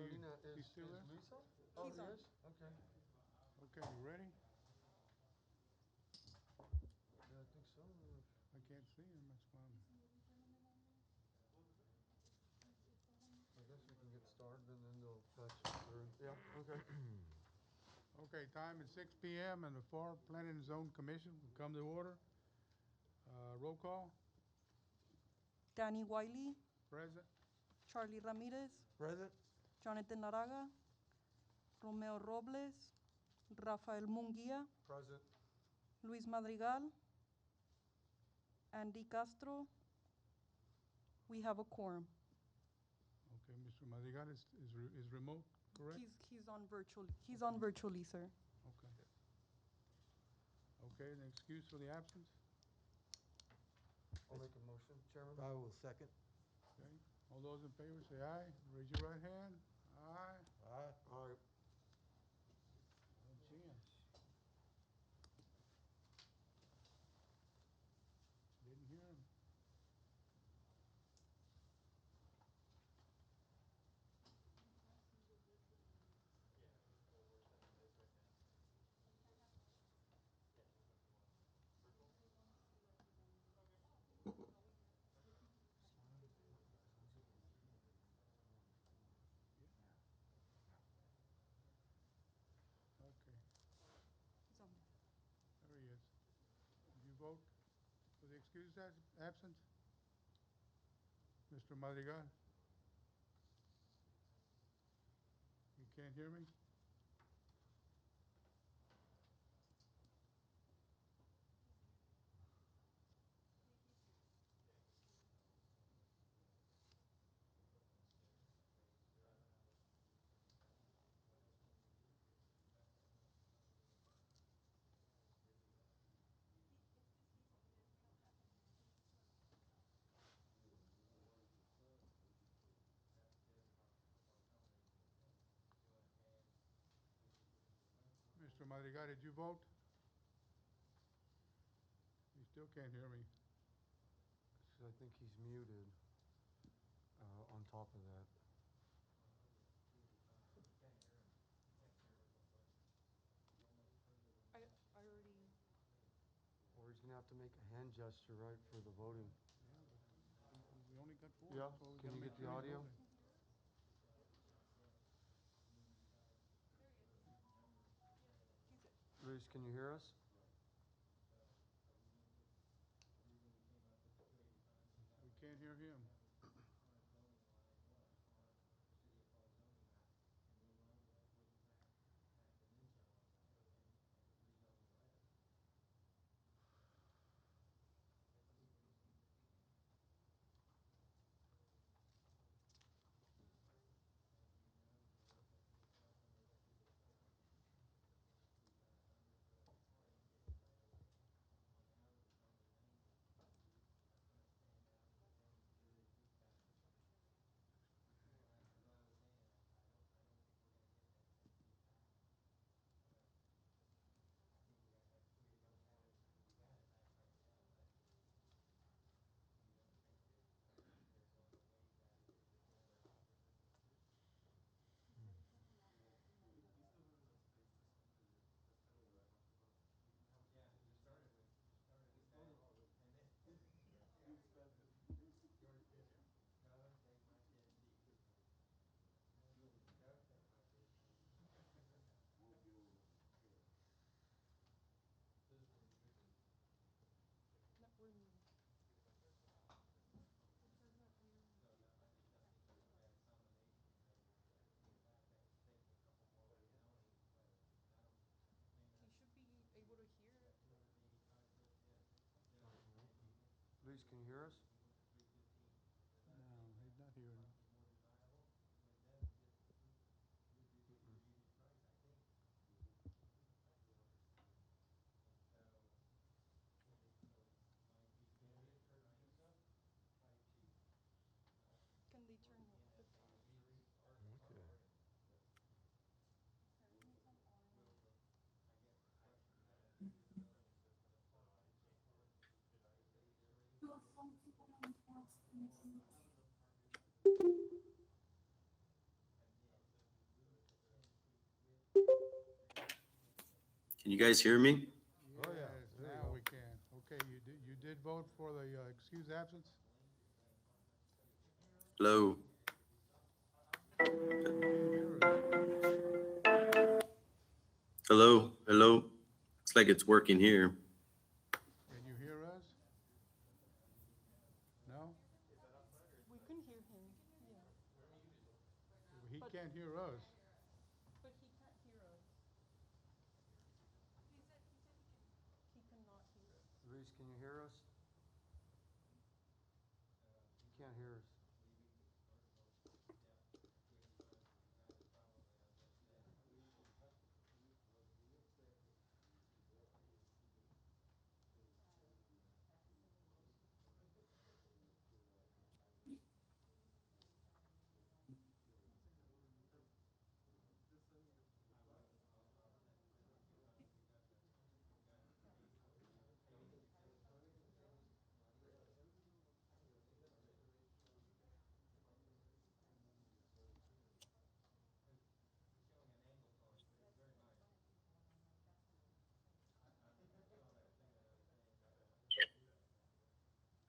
Carolina, He's still there? Lisa? Oh, He's he on. is? Okay. Okay, you ready? Yeah, I think so. I can't see him, that's why I'm... I guess we can get started and then they'll patch it through. Yeah, okay. Okay, time is 6 p.m. and the Pharr Planning and Zone Commission will come to order. Roll call, Danny Wiley, present. Charlie Ramirez, Present? Jonathan Naraga, Romeo Robles, Rafael Munguia, Present. Luis Madrigal, Andy Castro. We have a quorum. Okay, Mr. Madrigal is remote, correct? He's on virtually, sir. Okay. Okay, an excuse for the absence? I'll make a motion, Chairman. I will second. Okay, all those in favor say aye. Raise your right hand. Aye. Aye. All right. No chance. Didn't hear him. Okay, He's on. there he is. Did you vote for the excused absence? Mr. Madrigal? You can't hear me? Mr. Madrigal, did you vote? You still can't hear me. So I think he's muted on top of that. I already. Or he's gonna have to make a hand gesture, right, for the voting. Yeah, but we only got four. Yeah, so we can gotta you make get the sure he's audio? voting. Luis, can you hear us? We can't hear him. No, we're muted. He should be able to hear. Luis, can you hear us? No, he's not hearing. Can they turn off the Okay. Can you guys hear me? Oh, yeah. Yes, There you now go. we can. Okay, you did vote for the excused absence? Hello? You can't hear us. Hello? Hello? Looks like it's working here. Can you hear us? No? We can hear him, yeah, He But- can't hear us. but he can't hear us. He cannot hear us. Luis, can you hear us? Can't hear us.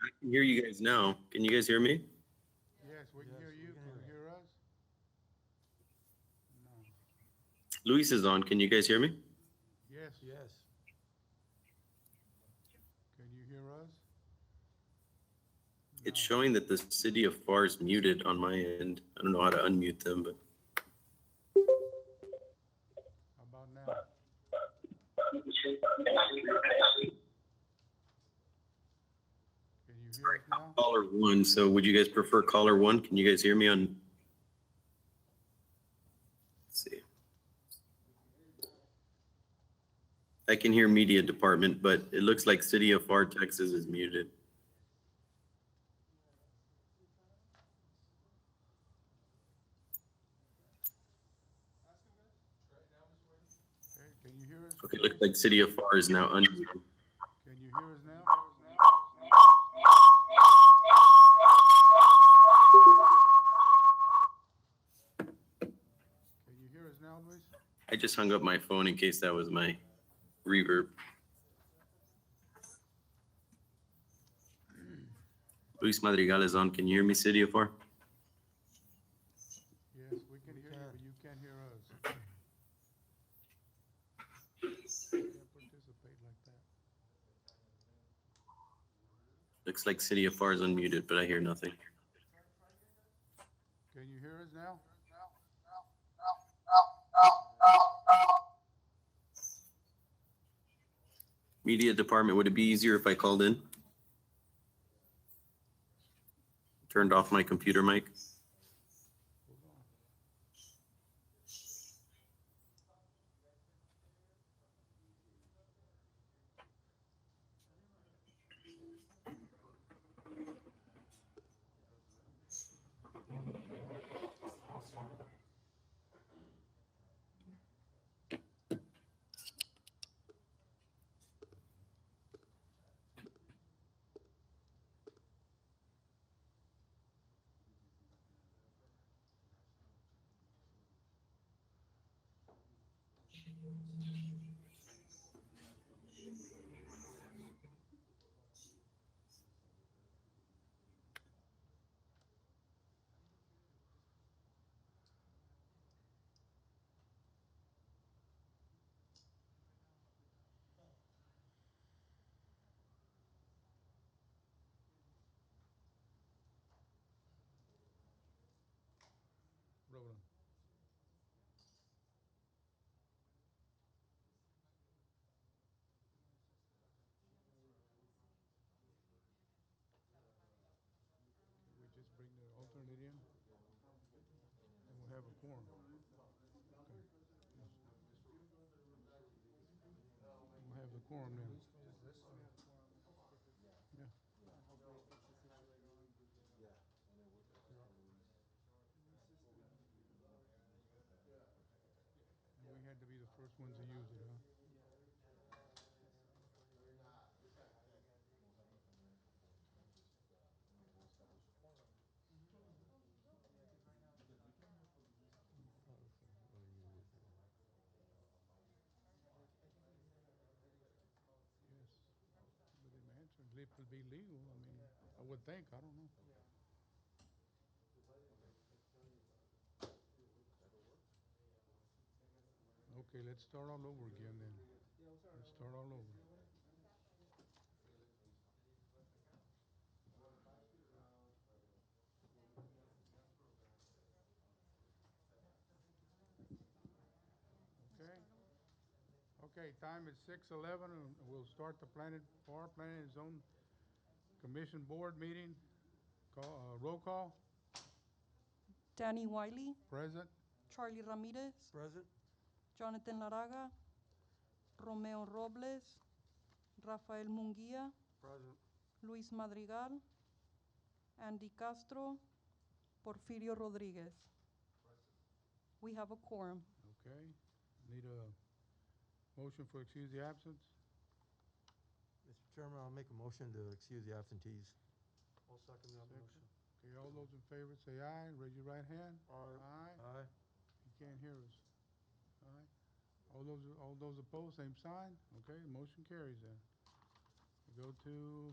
I can hear you guys now. Can you guys hear me? Yes, we can Yes, hear we you. can Can hear you you. hear us? No. Luis is on. Can you guys hear me? Yes. Yes. Can you hear us? It's No. showing that the city of Pharr is muted on my end. I don't know how to unmute them, but How about now? Can you hear us now? caller one. So would you guys prefer caller one? Can you guys hear me on? Let's see. I can hear media department, but it looks like city of Pharr, Texas is muted. Okay, can you hear us? Okay, looks like city of Pharr is now unmuted. Can you hear us now? Can you hear us now, Luis? I just hung up my phone in case that was my reverb. Luis Madrigal is on. Can you hear me, city of Pharr? Yes, we can hear you, can. but you can't hear us. Can't participate like that. Looks like city of Pharr is unmuted, but I hear nothing. Can you hear us now? Media department, would it be easier if I called in? Turned off my computer mic. Hold on. Rolling. We just bring the alternate in, and we'll have a quorum. Okay. Yes. We'll have the quorum then. Yeah. And we had to be the first ones to use it, huh? if it'll be legal. I mean, I would think, I don't know. Okay, let's start all over again then. Let's start all over. Okay? Okay, time is 6:11, and we'll start the Pharr Planning and Zone Commission Board meeting. Roll call, Danny Wiley, present. Charlie Ramirez, Present? Jonathan Laraga, Romeo Robles, Rafael Munguia, Present. Luis Madrigal, Andy Castro, Porfirio Rodriguez. We have a quorum. Okay, need a motion for excuse the absence. Mr. Chairman, I'll make a motion to excuse the absentees. I'll second that Second. motion. Okay, all those in favor say aye, raise your right hand. Aye. Aye. Aye. You can't hear us. Aye. All those opposed, same sign. Okay, motion carries then. We go to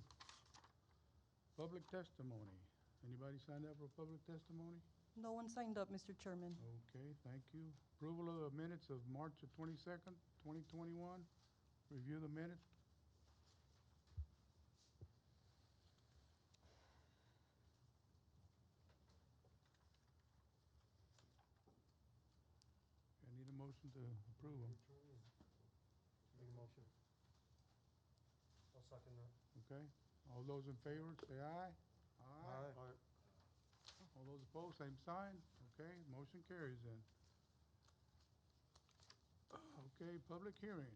public testimony. Anybody signed up for public testimony? No one signed up, Mr. Chairman. Okay, thank you. Approval of the minutes of March the 22nd, 2021. Review the minutes. I need a motion to approve them. Make a motion. I'll second that. Okay, all those in favor, say aye. Aye. All those opposed, same sign. Okay, motion carries then. Okay, public hearing.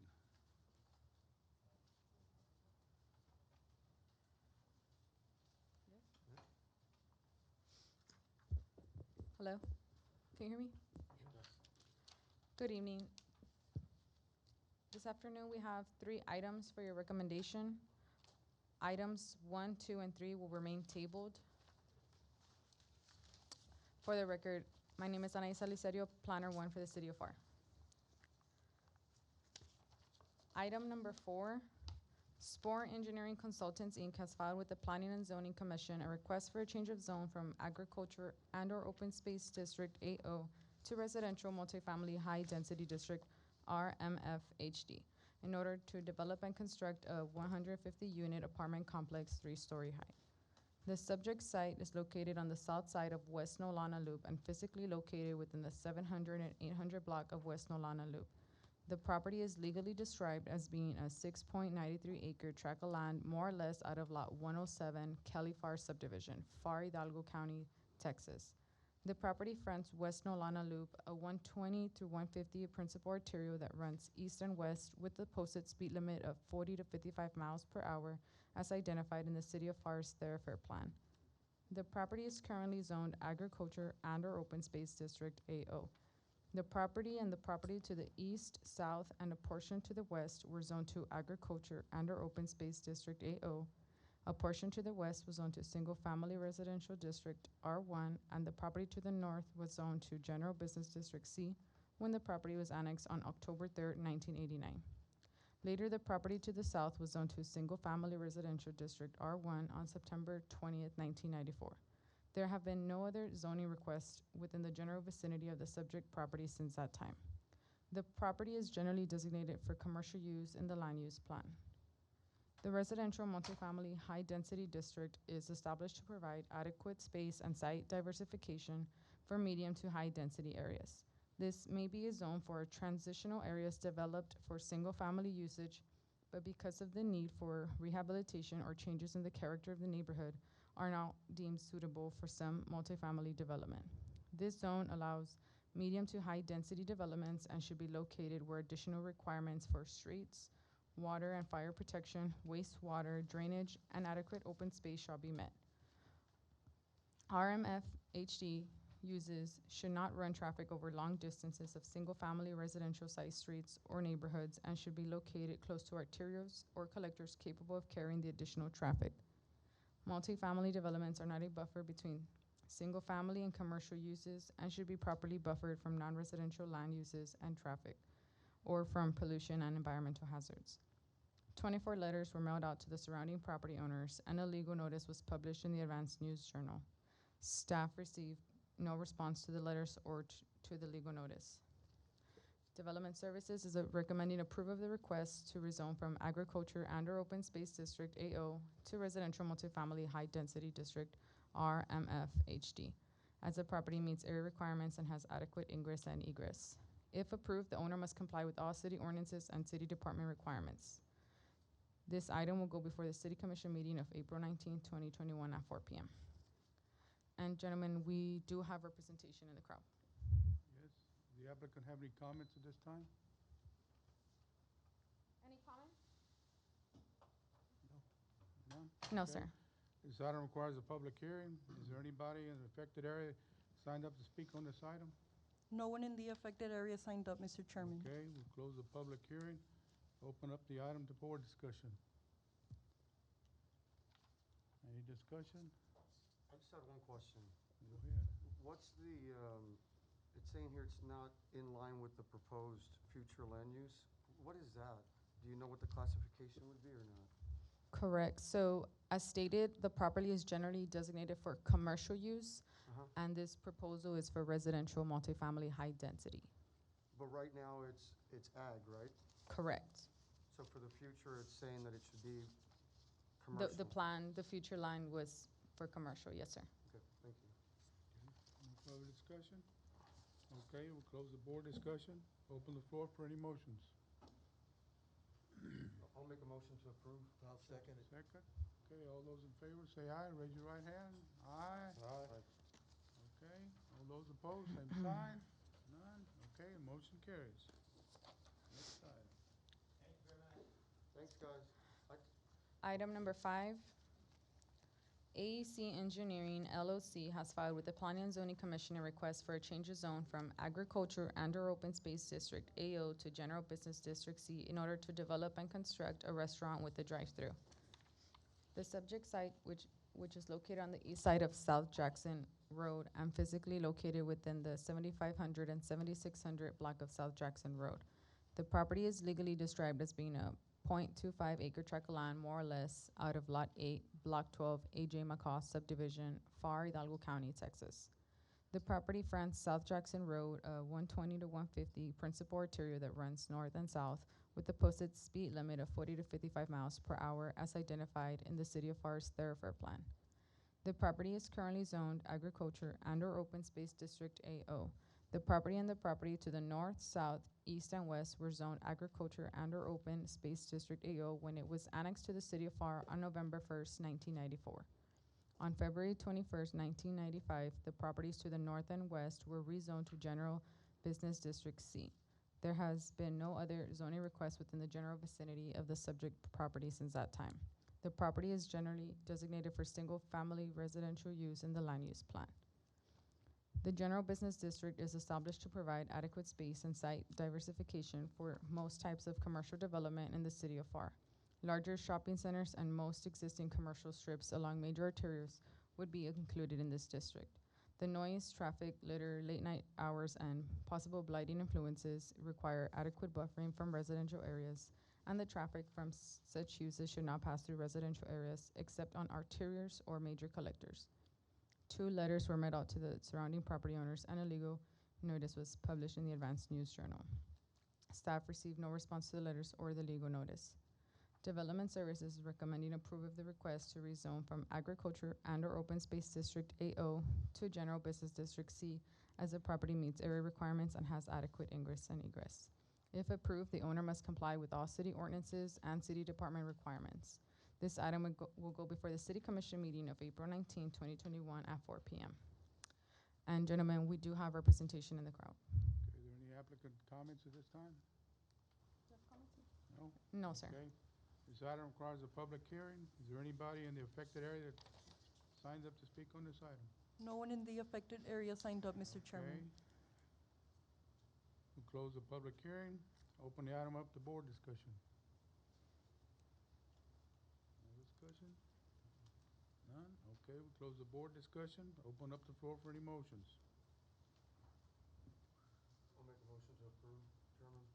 Hello? Can you hear me? Good evening. This afternoon, we have 3 items for your recommendation. Items 1, 2, and 3 will remain tabled. For the record, my name is Anaisa Licerio, Planner 1 for the City of Pharr. Item number 4, Spore Engineering Consultants, Inc. has filed with the Planning and Zoning Commission a request for a change of zone from agriculture and/or open space district AO to residential multifamily high-density district RMFHD in order to develop and construct a 150-unit apartment complex 3-story high. The subject site is located on the south side of West Nolana Loop and physically located within the 700 and 800 block of West Nolana Loop. The property is legally described as being a 6.93 acre tract of land, more or less out of Lot 107, Kelly Pharr subdivision, Pharr, Hidalgo County, Texas. The property fronts West Nolana Loop, a 120 through 150 principal arterial that runs east and west with the posted speed limit of 40 to 55 miles per hour as identified in the City of Pharr's thoroughfare plan. The property is currently zoned agriculture and/or open space district AO. The property and the property to the east, south, and a portion to the west were zoned to agriculture and/or open space district AO. A portion to the west was zoned to single-family residential district R1, and the property to the north was zoned to general business district C when the property was annexed on October 3rd, 1989. Later, the property to the south was zoned to single-family residential district R1 on September 20th, 1994. There have been no other zoning requests within the general vicinity of the subject property since that time. The property is generally designated for commercial use in the land use plan. The residential multifamily high-density district is established to provide adequate space and site diversification for medium to high-density areas. This may be a zone for transitional areas developed for single-family usage, but because of the need for rehabilitation or changes in the character of the neighborhood, are now deemed suitable for some multifamily development. This zone allows medium to high-density developments and should be located where additional requirements for streets, water and fire protection, wastewater, drainage, and adequate open space shall be met. RMFHD uses should not run traffic over long distances of single-family residential site streets or neighborhoods and should be located close to arterials or collectors capable of carrying the additional traffic. Multifamily developments are not a buffer between single-family and commercial uses and should be properly buffered from non-residential land uses and traffic, or from pollution and environmental hazards. 24 letters were mailed out to the surrounding property owners, and a legal notice was published in the Advance News Journal. Staff received no response to the letters or to the legal notice. Development Services is recommending approval of the request to rezone from Agriculture and/or Open Space District AO to Residential Multifamily High Density District RMF-HD, as the property meets area requirements and has adequate ingress and egress. If approved, the owner must comply with all city ordinances and city department requirements. This item will go before the City Commission meeting of April 19, 2021 at 4 p.m. And gentlemen, we do have representation in the crowd. Yes. The applicant have any comments at this time? Any comments? None? No, Okay. sir. This item requires a public hearing. Is there anybody in the affected area signed up to speak on this item? No one in the affected area signed up, Mr. Chairman. Okay, we'll close the public hearing. Open up the item to board discussion. Any discussion? I just had one question. Go ahead. What's the, it's saying here it's not in line with the proposed future land use. What is that? Do you know what the classification would be or not? Correct. So as stated, the property is generally designated for commercial use, and this proposal is for residential multifamily high density. But right now it's ag, right? Correct. So for the future, it's saying that it should be commercial. The future line was for commercial, yes, sir. Okay, thank you. Any further discussion? Okay, we'll close the board discussion. Open the floor for any motions. I'll make a motion to approve. I'll second it. Second. Okay, all those in favor say aye. Raise your right hand. Aye. Aye. Okay, all those opposed, same sign. None. Okay, motion carries. Next item. Thanks, guys. Item number 5, AEC Engineering LLC has filed with the Planning and Zoning Commission a request for a change of zone from Agriculture and/or Open Space District AO to General Business District C in order to develop and construct a restaurant with a drive-through. The subject site, which is located on the east side of South Jackson Road and physically located within the 7500 and 7600 block of South Jackson Road. The property is legally described as being a .25 acre tract of land, more or less, out of Lot 8, Block 12, A.J. McCaw subdivision, Pharr, Hidalgo County, Texas. The property fronts South Jackson Road, 120 to 150 principal arterial that runs north and south with a posted speed limit of 40 to 55 miles per hour as identified in the City of Pharr's thoroughfare plan. The property is currently zoned Agriculture and/or Open Space District AO. The property and the property to the north, south, east, and west were zoned Agriculture and/or Open Space District AO when it was annexed to the City of Pharr on November 1st, 1994. On February 21st, 1995, the properties to the north and west were rezoned to General Business District C. There has been no other zoning request within the general vicinity of the subject property since that time. The property is generally designated for single-family residential use in the land use plan. The General Business District is established to provide adequate space and site diversification for most types of commercial development in the City of Pharr. Larger shopping centers and most existing commercial strips along major arterials would be included in this district. The noise, traffic, litter, late-night hours, and possible blighting influences require adequate buffering from residential areas, and the traffic from such uses should not pass through residential areas except on arterials or major collectors. 2 letters were mailed out to the surrounding property owners, and a legal notice was published in the Advance News Journal. Staff received no response to the letters or the legal notice. Development Services is recommending approval of the request to rezone from Agriculture and/or Open Space District AO to General Business District C, as the property meets area requirements and has adequate ingress and egress. If approved, the owner must comply with all city ordinances and city department requirements. This item will go before the City Commission meeting of April 19, 2021 at 4 p.m. And gentlemen, we do have representation in the crowd. Okay, are there any applicant comments at this time? No? No, sir. Okay. This item requires a public hearing. Is there anybody in the affected area that signs up to speak on this item? No one in the affected area signed up, Mr. Chairman. Okay. We'll close the public hearing. Open the item up to board discussion. No discussion? None? Okay, we'll close the board discussion. Open up the floor for any motions. I'll make a motion to approve, Chairman.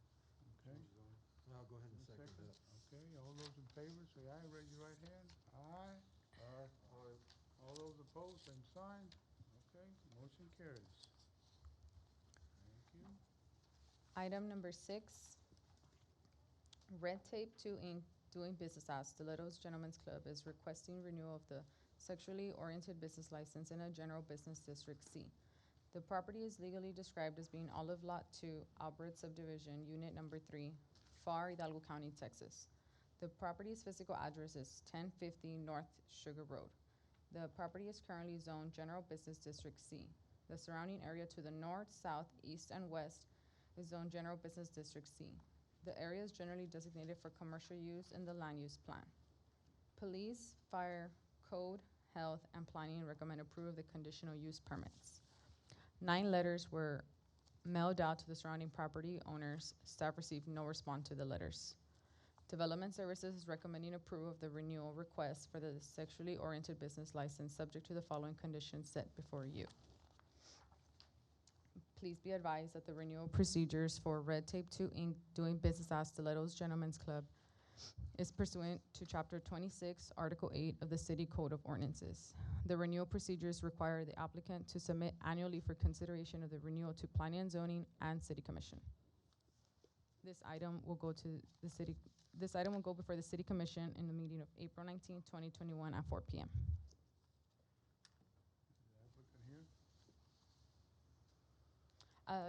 Okay. Change zone. I'll go ahead and And second that. Okay, all those in favor, say aye, raise your right hand. Aye. Aye. All those opposed, same sign. Okay, motion carries. Thank you. Item number 6, Red Tape 2 Inc., doing business as Stilettos Gentlemen's Club, is requesting renewal of the sexually oriented business license in a general business district C. The property is legally described as being Olive Lot 2, Albright Subdivision, Unit Number 3, Pharr, Hidalgo County, Texas. The property's physical address is 1050 North Sugar Road. The property is currently zoned General Business District C. The surrounding area to the north, south, east, and west is zoned General Business District C. The area is generally designated for commercial use in the land use plan. Police, fire, code, health, and planning recommend approval of the conditional use permits. 9 letters were mailed out to the surrounding property owners. Staff received no response to the letters. Development Services is recommending approval of the renewal request for the sexually oriented business license, subject to the following conditions set before you. Please be advised that the renewal procedures for Red Tape 2 Inc., doing business as Stilettos Gentlemen's Club, is pursuant to Chapter 26, Article 8 of the City Code of Ordinances. The renewal procedures require the applicant to submit annually for consideration of the renewal to Planning and Zoning and City Commission. This item will go before the City Commission in the meeting of April 19, 2021 at 4 p.m. The applicant here?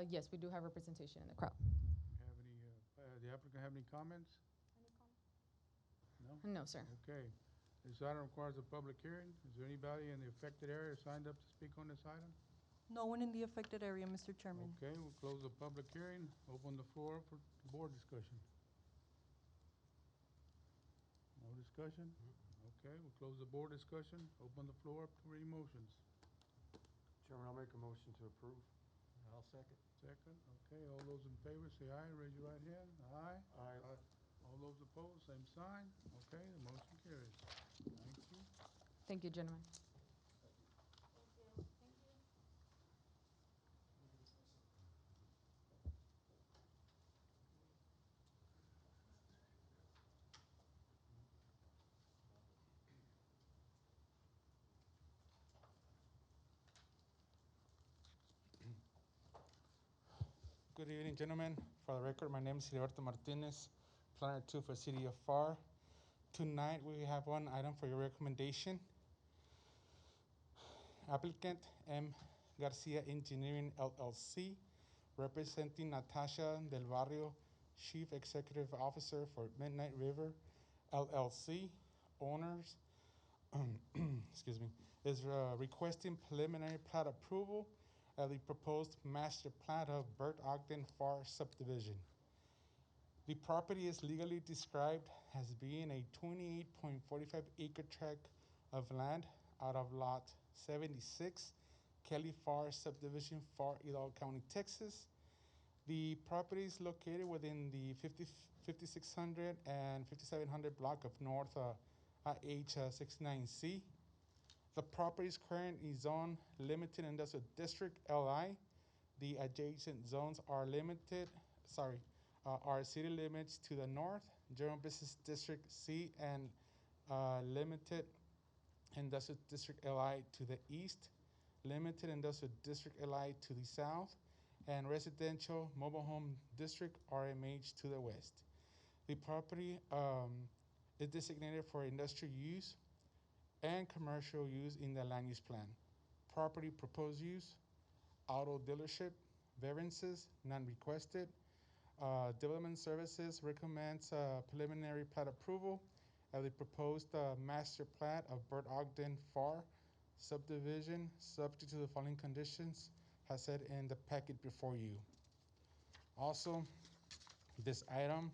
Yes, we do have representation in the crowd. Have any, the applicant have any comments? No? No, sir. Okay. This item requires a public hearing. Is there anybody in the affected area signed up to speak on this item? No one in the affected area, Mr. Chairman. Okay, we'll close the public hearing, open the floor for board discussion. No discussion? Okay, we'll close the board discussion, open the floor up for any motions. Chairman, I'll make a motion to approve. I'll second. Second, okay, all those in favor say aye, raise your right hand. Aye. Aye. All those opposed, same sign. Okay, the motion carries. Thank you. Thank you, gentlemen. Good evening, gentlemen. For the record, my name is Gilberto Martinez, planner 2 for City of Pharr. Tonight, we have one item for your recommendation. Applicant M. Garcia Engineering LLC, representing Natasha Del Barrio, Chief Executive Officer for Midnight River LLC, owners, excuse me, is requesting preliminary plat approval of the proposed master plat of Bert Ogden Pharr subdivision. The property is legally described as being a 28.45 acre tract of land out of lot 76, Kelly Pharr subdivision, Pharr, Hidalgo County, Texas. The property is located within the 5600 and 5700 block of North H69C. The property is currently zoned Limited Industrial District LI. The adjacent zones are are city limits to the north, General Business District C, and Limited Industrial District LI to the east, Limited Industrial District LI to the south, and Residential Mobile Home District RMH to the west. The property is designated for industrial use and commercial use in the land use plan. Property proposed use, auto dealership, variances, none requested. Development Services recommends preliminary plat approval of the proposed master plat of Bert Ogden Pharr subdivision, subject to the following conditions as said in the packet before you. Also, this item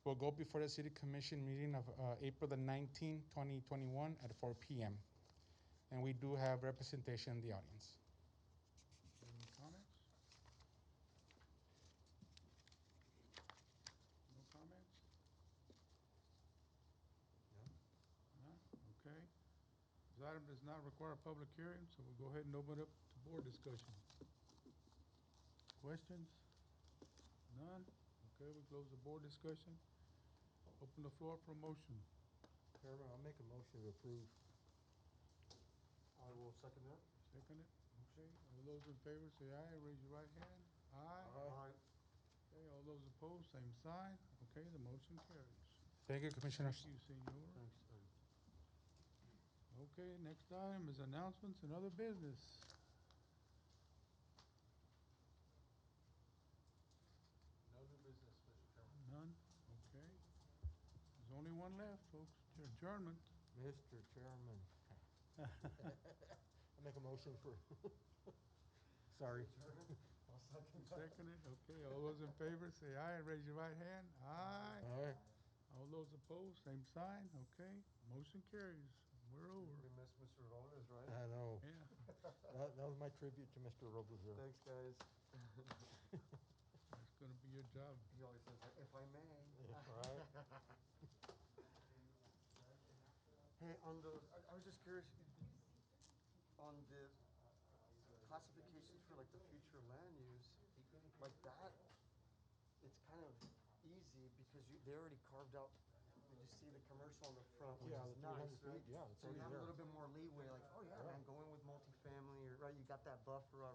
will go before the City Commission meeting of April the 19th, 2021 at 4 p.m. And we do have representation in the audience. Any comments? No comments? No? None? Okay. This item does not require a public hearing, so we'll go ahead and open it up to board discussion. Questions? None? Okay, we close the board discussion. Open the floor for motion. Chairman, I'll make a motion to approve. I will second that. Second it? Okay, all those in favor say aye, raise your right hand. Aye. Aye. Okay, all those opposed, same sign. Okay, the motion carries. Thank you, Commissioners. Thank you, senor. Thanks. Okay, next item is announcements and other business. No new business, Mr. Chairman. None? Okay. There's only one left, folks. Adjournment. Mr. Chairman. I make a motion for, sorry. I'll second that. Second it. Okay, all those in favor say aye, raise your right hand. Aye. Aye. All those opposed, same sign. Okay, motion carries. We're over. We miss Mr. Rollins, right? I know. Yeah. That was my tribute to Mr. Robles there. Thanks, guys. That's gonna be your job. He always says, if I may. Right? Hey, on the, I was just curious, on the classifications for like the future land use, like that, it's kind of easy because they already carved out, did you see the commercial on the front, which Yeah, is the 300 nice, feet, right? yeah, it's So you already have a there. little bit more leeway, like, oh yeah, man, going with multifamily, or, right, you got that buffer already.